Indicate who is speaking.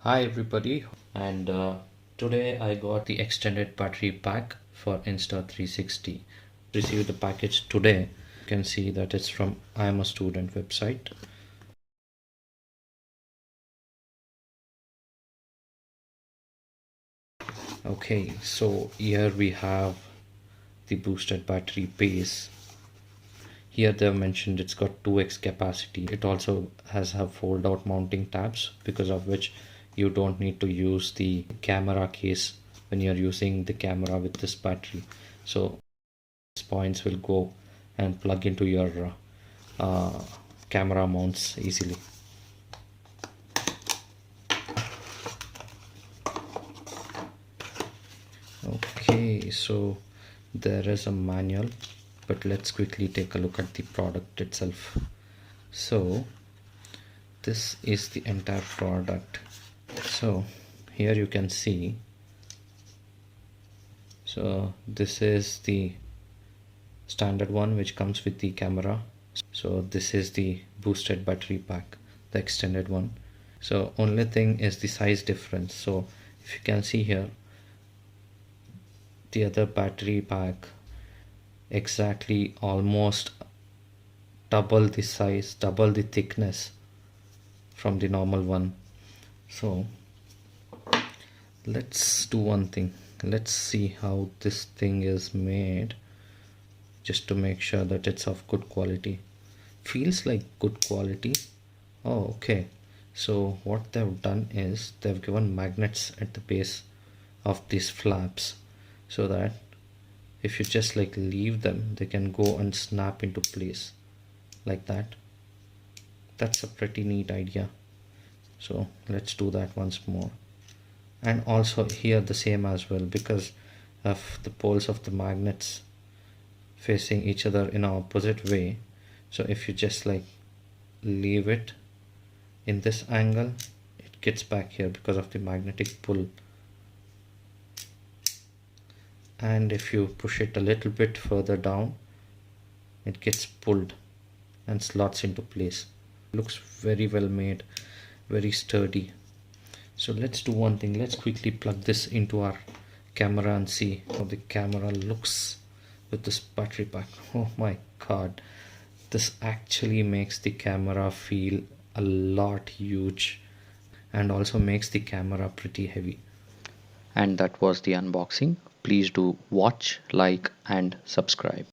Speaker 1: Hi everybody, and today I got the extended battery pack for Insta360. Received the package today. You can see that it's from I am a student website. Okay, so here we have the boosted battery base. Here they've mentioned it's got 2x capacity. It also has a fold out mounting tabs, because of which you don't need to use the camera case when you're using the camera with this battery. So these points will go and plug into your camera mounts easily. Okay, so there is a manual, but let's quickly take a look at the product itself. So this is the entire product. So here you can see, so this is the standard one which comes with the camera. So this is the boosted battery pack, the extended one. So only thing is the size difference. So if you can see here, the other battery pack exactly almost double the size, double the thickness from the normal one. So let's do one thing. Let's see how this thing is made, just to make sure that it's of good quality. Feels like good quality. Oh, okay. So what they've done is they've given magnets at the base of these flaps, so that if you just like leave them, they can go and snap into place like that. That's a pretty neat idea. So let's do that once more. And also here the same as well, because of the poles of the magnets facing each other in an opposite way. So if you just like leave it in this angle, it gets back here because of the magnetic pull. And if you push it a little bit further down, it gets pulled and slots into place. Looks very well made, very sturdy. So let's do one thing. Let's quickly plug this into our camera and see how the camera looks with this battery pack. Oh my god, this actually makes the camera feel a lot huge, and also makes the camera pretty heavy.
Speaker 2: And that was the unboxing. Please do watch, like, and subscribe.